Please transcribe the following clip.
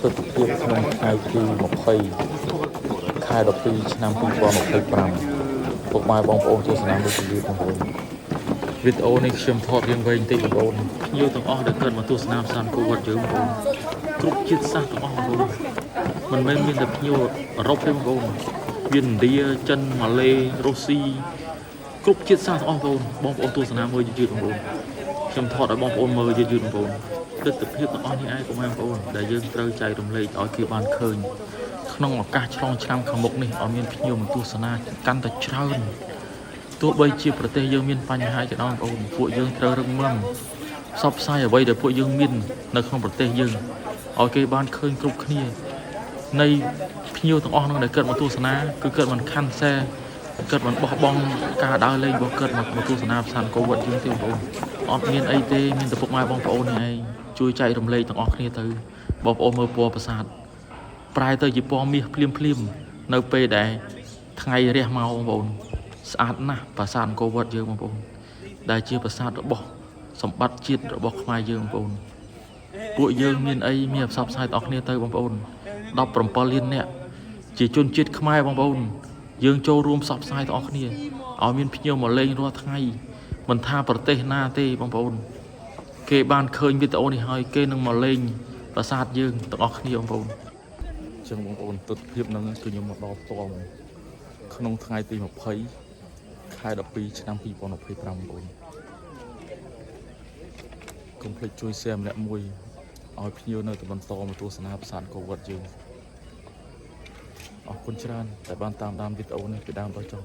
ទស្សនភាពក្នុងថ្ងៃទី20 ខែ 12 ឆ្នាំ 2025 ពុកម៉ែបងប្អូនទស្សនាមើលជំរាបបងប្អូនវីដេអូនេះខ្ញុំថតរៀងវែងបន្តិចបងប្អូនភ្ញៀវទាំងអស់ដែលកើតមកទស្សនាផ្សារគូវត្តយើងបងប្អូនគ្រប់ជាតិសាសន៍ទាំងអស់បងប្អូនមិនមែនមានតែភ្ញៀវអឺរ៉ុបទេបងប្អូនមានឥណ្ឌាចិនម៉ាឡេរុស្ស៊ីគ្រប់ជាតិសាសន៍ទាំងអស់បងប្អូនទស្សនាមើលយឺតៗបងប្អូនខ្ញុំថតឲ្យបងប្អូនមើលយឺតៗបងប្អូនទស្សនភាពទាំងអស់នេះឯងបងប្អូនដែលយើងត្រូវចែករំលែកឲ្យគេបានឃើញក្នុងឱកាសឆ្លងឆ្នាំខាងមុខនេះឲ្យមានភ្ញៀវមកទស្សនាកាន់តែច្រើនទោះបីជាប្រទេសយើងមានបញ្ហាក៏ដោយបងប្អូនពួកយើងត្រូវរឹងមាំផ្សព្វផ្សាយអ្វីដែលពួកយើងមាននៅក្នុងប្រទេសយើងឲ្យគេបានឃើញគ្រប់គ្នានៃភ្ញៀវទាំងអស់នោះដែលកើតមកទស្សនាគឺកើតមិនខាន់សែកើតមិនបោះបង់ការដើរលេងរបស់កើតមកទស្សនាផ្សារកូវត្តយើងទេបងប្អូនអត់មានអីទេមានតែពុកម៉ែបងប្អូននេះឯងជួយចែករំលែកទាំងអស់គ្នាទៅបងប្អូនមើលពណ៌ប្រាសាទប្រែទៅជាពណ៌មាសភ្លាមនៅពេលដែលថ្ងៃរះមកបងប្អូនស្អាតណាស់ប្រាសាទអង្គរវត្តយើងបងប្អូនដែលជាប្រាសាទរបស់សម្បត្តិជាតិរបស់ខ្មែរយើងបងប្អូនពួកយើងមានអីមានផ្សព្វផ្សាយទាំងអស់គ្នាទៅបងប្អូន17លាននាក់ជាជនជាតិខ្មែរបងប្អូនយើងចូលរួមផ្សព្វផ្សាយទាំងអស់គ្នាឲ្យមានភ្ញៀវមកលេងរាល់ថ្ងៃមិនថាប្រទេសណាទេបងប្អូនគេបានឃើញវីដេអូនេះហើយគេនឹងមកលេងប្រាសាទយើងទាំងអស់គ្នាបងប្អូនអញ្ចឹងបងប្អូនទស្សនភាពហ្នឹងគឺខ្ញុំមកដល់ផ្ទាល់ក្នុងថ្ងៃទី20 ខែ 12 ឆ្នាំ 2025បងប្អូនកុំភ្លេចជួយ share ម្នាក់មួយឲ្យភ្ញៀវនៅតែបន្តមកទស្សនាប្រាសាទអង្គរវត្តយើងអរគុណច្រើនដែលបានតាមដានវីដេអូនេះពីដើមដល់ចុង